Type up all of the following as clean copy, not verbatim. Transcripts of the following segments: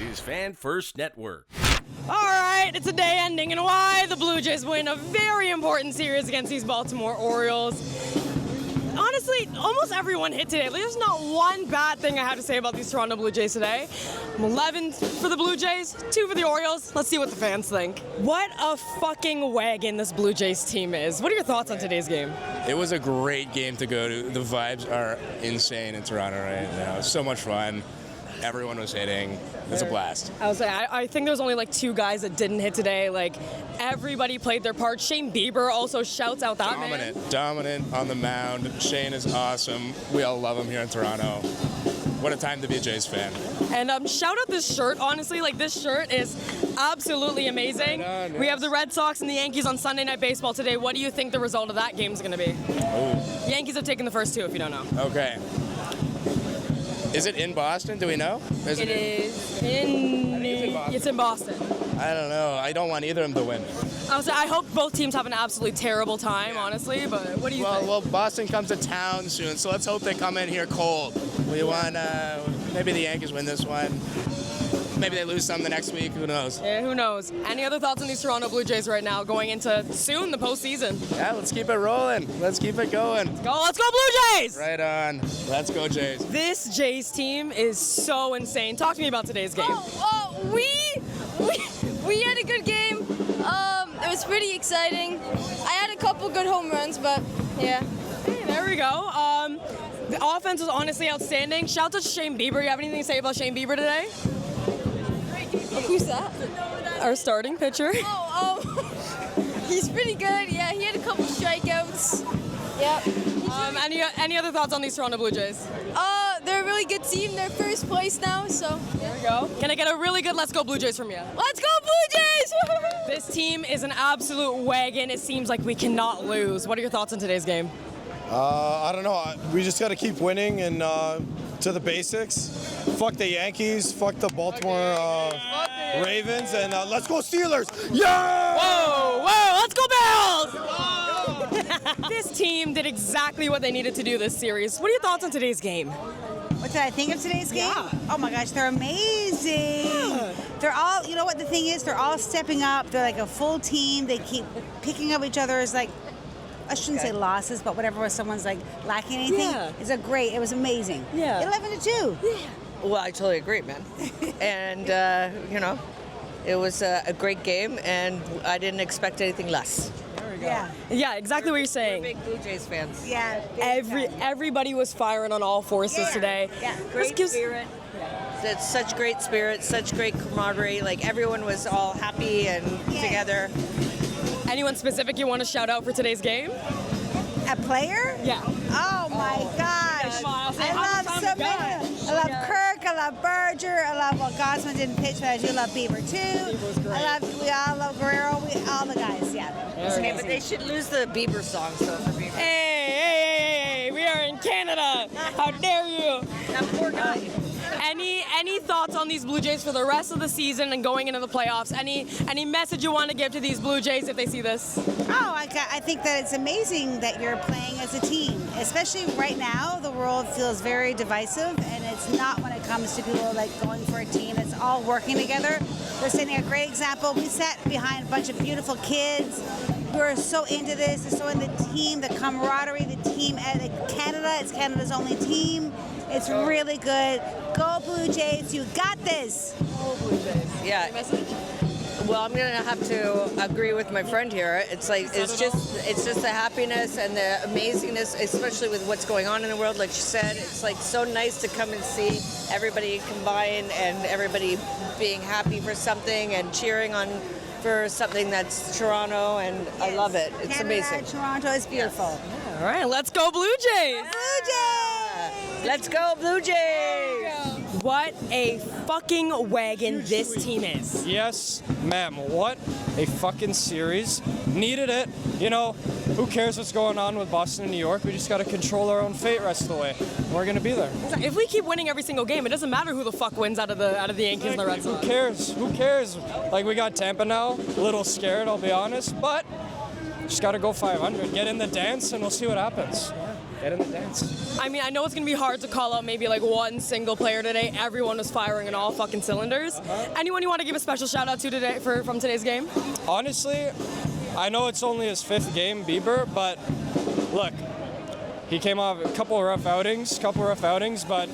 Jays Fan First Network. All right, it's a day ending in why the Blue Jays win a very important series against these Baltimore Orioles. Honestly, almost everyone hit today. There's not one bad thing I have to say about these Toronto Blue Jays today. I'm 11 for the Blue Jays, 2 for the Orioles. Let's see what the fans think. What a fucking wagon this Blue Jays team is. What are your thoughts on today's game? It was a great game to go to. The vibes are insane in Toronto right now. It's so much fun. Everyone was hitting. It's a blast. I think there was only like 2 guys that didn't hit today. Like, everybody played their part. Shane Bieber also shouts out that man. Dominant on the mound. Shane is awesome. We all love him here in Toronto. What a time to be a Jays fan. And shout out this shirt, honestly. Like, this shirt is absolutely amazing. Right on, yes. We have the Red Sox and the Yankees on Sunday Night Baseball today. What do you think the result of that game is going to be? Oh. Yankees have taken the first 2, if you don't know. Okay. Is it in Boston? Do we know? It is in Boston. I don't know. I don't want either of them to win. I hope both teams have an absolutely terrible time, honestly, but what do you think? Well, Boston comes to town soon, so let's hope they come in here cold. We want, maybe the Yankees win this one. Maybe they lose some the next week. Who knows? Yeah, who knows? Any other thoughts on these Toronto Blue Jays right now going into soon the postseason? Yeah, let's keep it rolling. Let's keep it going. Let's go Blue Jays! Right on. Let's go Jays. This Jays team is so insane. Talk to me about today's game. We had a good game. It was pretty exciting. I had a couple good home runs, but yeah. Hey, there we go. The offense was honestly outstanding. Shout out to Shane Bieber. You have anything to say about Shane Bieber today? Who's that? Our starting pitcher. He's pretty good. Yeah, he had a couple strikeouts. Yep. Any other thoughts on these Toronto Blue Jays? They're a really good team. They're first place now, so. There we go. Can I get a really good "Let's Go Blue Jays" from you? Let's go Blue Jays! This team is an absolute wagon. It seems like we cannot lose. What are your thoughts on today's game? I don't know. We just got to keep winning and to the basics. Fuck the Yankees. Fuck the Baltimore Ravens. And let's go Steelers. Yeah! Whoa! Let's go Bills! This team did exactly what they needed to do this series. What are your thoughts on today's game? What did I think of today's game? Yeah. Oh my gosh, they're amazing. Yeah. They're all, you know what the thing is? They're all stepping up. They're like a full team. They keep picking up each other's, like, I shouldn't say losses, but whatever someone's like lacking anything. Yeah. It was amazing. Yeah. 11-2. Yeah. Well, I totally agree, man. And, it was a great game, and I didn't expect anything less. There we go. Yeah. Yeah, exactly what you're saying. We're big Blue Jays fans. Yeah. Everybody was firing on all forces today. Yeah. Great spirit. It's such great spirit, such great camaraderie. Like, everyone was all happy and together. Anyone specific you want to shout out for today's game? A player? Yeah. Oh my gosh. I love so many. I love Kirk. I love Berger. I love, Gosman didn't pitch, but I do love Bieber too. Bieber's great. We all love Guerrero. All the guys, yeah. Okay, but they should lose the Bieber song, so for Bieber. Hey, we are in Canada. How dare you? That poor guy. Any thoughts on these Blue Jays for the rest of the season and going into the playoffs? Any message you want to give to these Blue Jays if they see this? I think that it's amazing that you're playing as a team, especially right now. The world feels very divisive, and it's not when it comes to people like going for a team. It's all working together. They're setting a great example. We sat behind a bunch of beautiful kids who are so into this. They're so in the team, the camaraderie, the team. Canada, it's Canada's only team. It's really good. Go Blue Jays! You got this. Go Blue Jays. Yeah. Any message? Well, I'm gonna have to agree with my friend here. It's like it's just the happiness and the amazingness, especially with what's going on in the world. Like she said, it's like so nice to come and see everybody combine and everybody being happy for something and cheering on for something that's Toronto, and I love it. It's Canada, amazing. Toronto is beautiful. All right, let's go Blue Jays. Blue Jays! Let's go Blue Jays! What a fucking wagon this team is. Yes, ma'am. What a fucking series. Needed it. You know, who cares what's going on with Boston and New York? We just got to control our own fate rest of the way. We're going to be there. If we keep winning every single game, it doesn't matter who the fuck wins out of the Yankees and the Red Sox. Who cares? Who cares? Like, we got Tampa now. A little scared, I'll be honest. But just got to go 500. Get in the dance, and we'll see what happens. Get in the dance. I mean, I know it's going to be hard to call out maybe like one single player today. Everyone was firing in all fucking cylinders. Anyone you want to give a special shout out to today from today's game? Honestly, I know it's only his 5th game, Bieber, but look, he came off a couple of rough outings, but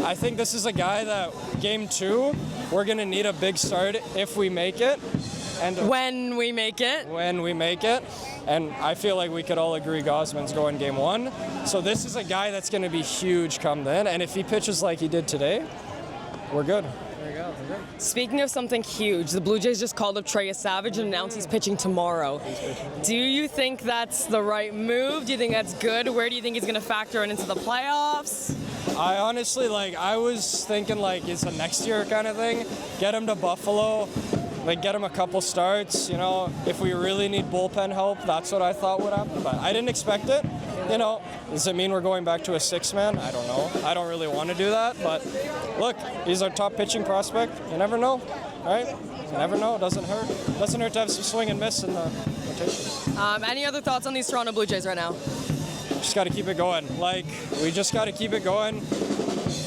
I think this is a guy that game 2, we're going to need a big start if we make it. And when we make it. And I feel like we could all agree Gosman's going game 1. So this is a guy that's going to be huge come then. And if he pitches like he did today, we're good. There you go. Speaking of something huge, the Blue Jays just called up Trey Savage and announced he's pitching tomorrow. Do you think that's the right move? Do you think that's good? Where do you think he's going to factor into the playoffs? I honestly, I was thinking, it's a next year kind of thing. Get him to Buffalo, get him a couple starts. If we really need bullpen help, that's what I thought would happen. But I didn't expect it. Does it mean we're going back to a 6-man? I don't know. I don't really want to do that. But look, he's our top pitching prospect. You never know, right? You never know. It doesn't hurt. Doesn't hurt to have some swing and miss in the rotation. Any other thoughts on these Toronto Blue Jays right now? Just got to keep it going. We just got to keep it going.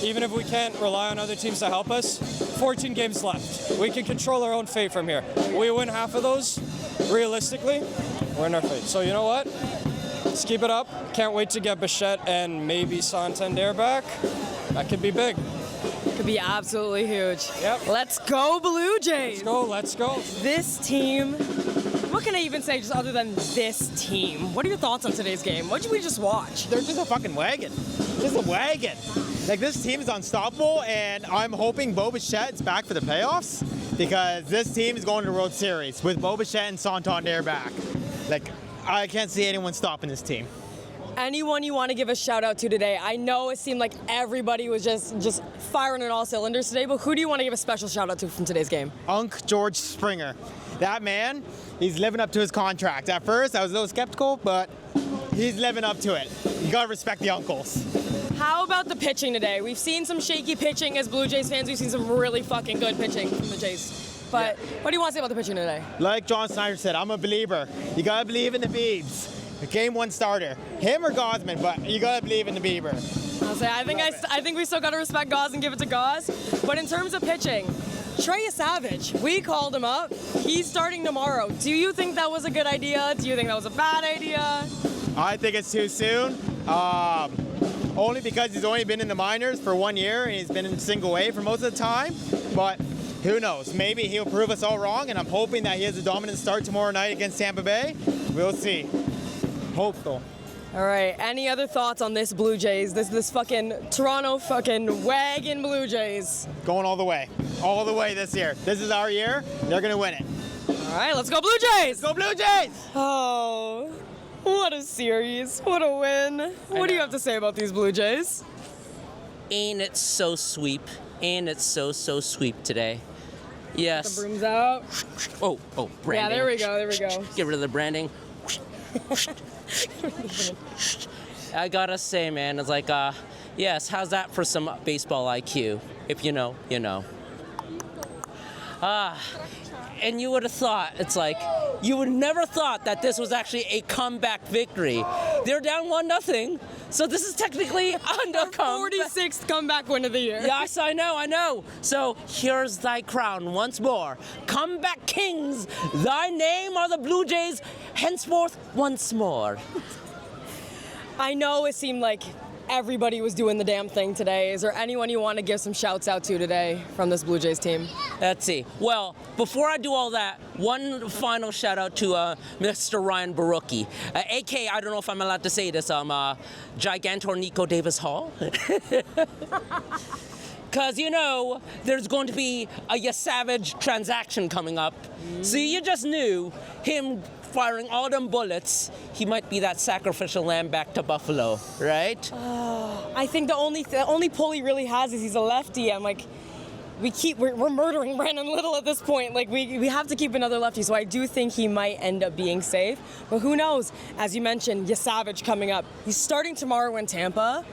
Even if we can't rely on other teams to help us, 14 games left. We can control our own fate from here. We win half of those, realistically, we're in our fate. So you know what? Let's keep it up. Can't wait to get Bichette and maybe Santander back. That could be big. Could be absolutely huge. Yep. Let's go Blue Jays. Let's go. This team, what can I even say just other than this team? What are your thoughts on today's game? What did we just watch? They're just a fucking wagon. Just a wagon. This team is unstoppable, and I'm hoping Bo Bichette's back for the playoffs because this team is going to the World Series with Bo Bichette and Santander back. I can't see anyone stopping this team. Anyone you want to give a shout out to today? I know it seemed like everybody was just firing on all cylinders today, but who do you want to give a special shout out to from today's game? Unc George Springer. That man, he's living up to his contract. At first, I was a little skeptical, but he's living up to it. You gotta respect the uncles. How about the pitching today? We've seen some shaky pitching as Blue Jays fans. We've seen some really fucking good pitching from the Jays. But what do you want to say about the pitching today? Like John Snyder said, I'm a believer. You gotta believe in the Beebs. The game 1 starter, him or Gosman, but you gotta believe in the Bieber. I think we still gotta respect Gos and give it to Gos. But in terms of pitching, Trey Savage, we called him up. He's starting tomorrow. Do you think that was a good idea? Do you think that was a bad idea? I think it's too soon. Only because he's only been in the minors for 1 year and he's been in single A for most of the time. But who knows? Maybe he'll prove us all wrong, and I'm hoping that he has a dominant start tomorrow night against Tampa Bay. We'll see. Hope so. All right. Any other thoughts on this Blue Jays? This fucking Toronto fucking wagon Blue Jays. Going all the way. All the way this year. This is our year. They're going to win it. All right. Let's go Blue Jays. Let's go Blue Jays. Oh, what a series. What a win. What do you have to say about these Blue Jays? Ain't it so sweep? Ain't it so sweep today? Yes. The broom's out. Oh, branding. Yeah, there we go. Get rid of the branding. I gotta say, man, it's yes, how's that for some baseball IQ? If you know, you know. And you would have thought, you would never thought that this was actually a comeback victory. They're down 1-0, so this is technically a comeback. 46th comeback win of the year. Yes, I know. So here's thy crown once more. Comeback kings, thy name are the Blue Jays, henceforth once more. I know it seemed like everybody was doing the damn thing today. Is there anyone you want to give some shouts out to today from this Blue Jays team? Let's see. Well, before I do all that, one final shout out to Mr. Ryan Barucki, aka, I don't know if I'm allowed to say this, Gigantor Nico Davis Hall. Because, there's going to be a Savage transaction coming up. So you just knew him firing all them bullets, he might be that sacrificial lamb back to Buffalo, right? I think the only pull he really has is he's a lefty. I'm like, we're murdering Brandon Little at this point. We have to keep another lefty, so I do think he might end up being safe. But who knows? As you mentioned, Savage coming up. He's starting tomorrow in Tampa.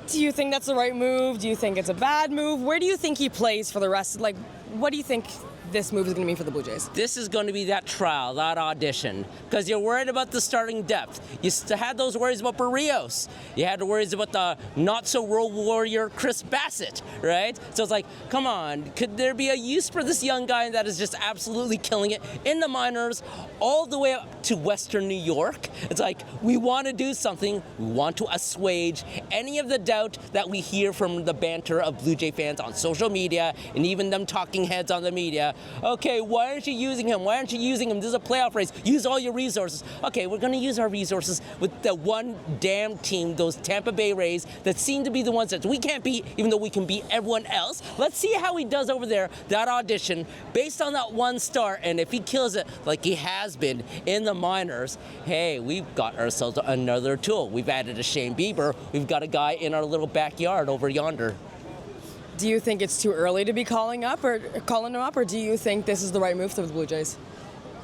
Do you think that's the right move? Do you think it's a bad move? Where do you think he plays for the rest? What do you think this move is going to mean for the Blue Jays? This is going to be that trial, that audition, because you're worried about the starting depth. You had those worries about Barrios. You had the worries about the not-so-road warrior Chris Bassett, right? So it's like, come on, could there be a use for this young guy that is just absolutely killing it in the minors all the way up to Western New York? It's like, we want to do something. We want to assuage any of the doubt that we hear from the banter of Blue Jay fans on social media and even them talking heads on the media. Okay, why aren't you using him? Why aren't you using him? This is a playoff race. Use all your resources. Okay, we're going to use our resources with the one damn team, those Tampa Bay Rays, that seem to be the ones that we can't beat, even though we can beat everyone else. Let's see how he does over there, that audition, based on that one start. And if he kills it like he has been in the minors, hey, we've got ourselves another tool. We've added a Shane Bieber. We've got a guy in our little backyard over yonder. Do you think it's too early to be calling him up, or do you think this is the right move for the Blue Jays?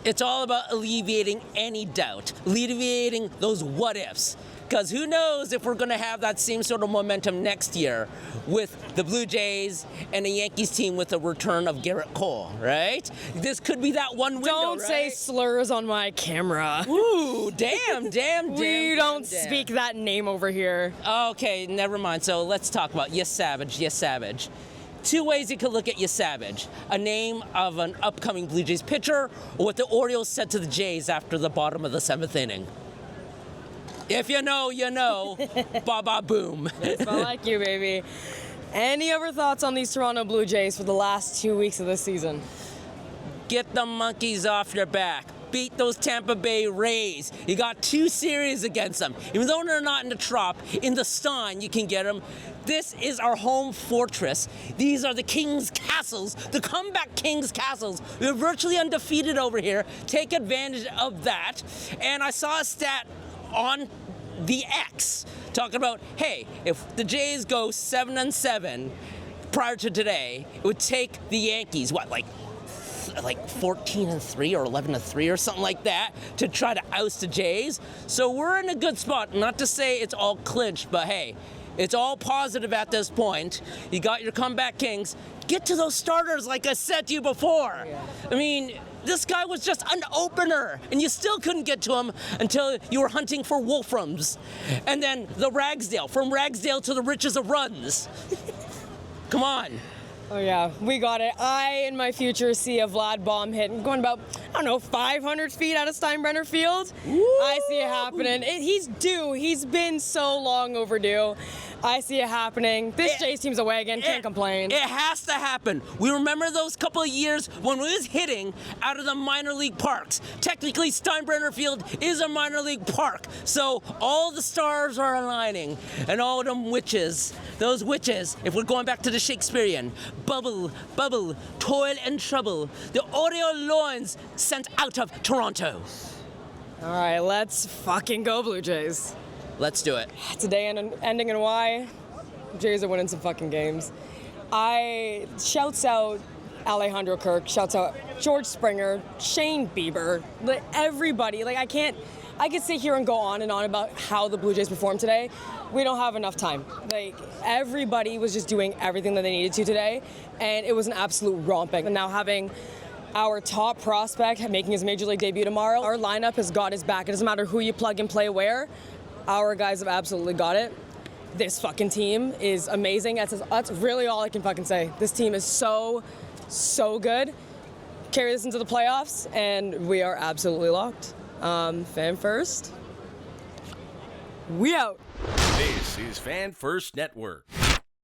It's all about alleviating any doubt, alleviating those what-ifs. Because who knows if we're going to have that same sort of momentum next year with the Blue Jays and the Yankees team with the return of Garrett Cole, right? This could be that one window, Don't right? say slurs on my camera. Ooh, damn. We don't speak that name over here. Okay, never mind. So let's talk about Yes Savage. Two ways you could look at Yes Savage. A name of an upcoming Blue Jays pitcher, or what the Orioles said to the Jays after the bottom of the 7th inning. If you know, you know. Ba-ba boom. It's not like you, baby. Any other thoughts on these Toronto Blue Jays for the last 2 weeks of this season? Get the monkeys off your back. Beat those Tampa Bay Rays. You got 2 series against them. Even though they're not in the Trop, in the Stein, you can get them. This is our home fortress. These are the King's Castles, the comeback King's Castles. We're virtually undefeated over here. Take advantage of that. And I saw a stat on the X talking about, hey, if the Jays go 7-7 prior to today, it would take the Yankees, like 14-3 or 11-3 or something like that to try to oust the Jays. So we're in a good spot. Not to say it's all clinched, but hey, it's all positive at this point. You got your comeback Kings. Get to those starters like I said to you before. I mean, this guy was just an opener, and you still couldn't get to him until you were hunting for Wolframs. And then the Ragsdale, from Ragsdale to the riches of runs. Come on. Oh, yeah, we got it. I, in my future, see a Vlad bomb hit going about, 500 feet out of Steinbrenner Field. Woo! I see it happening. He's due. He's been so long overdue. I see it happening. This Jays team's a wagon. Can't complain. It has to happen. We remember those couple of years when we was hitting out of the minor league parks. Technically, Steinbrenner Field is a minor league park. So all the stars are aligning. And all them witches, those witches, if we're going back to the Shakespearean, bubble, toil and trouble. The Oriole loins sent out of Toronto. All right, let's fucking go, Blue Jays. Let's do it. Today ending in Y. Jays are winning some fucking games. Shouts out Alejandro Kirk, shouts out George Springer, Shane Bieber, everybody. I could sit here and go on and on about how the Blue Jays performed today. We don't have enough time. Everybody was just doing everything that they needed to today, and it was an absolute romping. And now having our top prospect making his major league debut tomorrow, our lineup has got his back. It doesn't matter who you plug and play where. Our guys have absolutely got it. This fucking team is amazing. That's really all I can fucking say. This team is so good. Carry this into the playoffs, and we are absolutely locked. Fan First. We out. This is Fan First Network.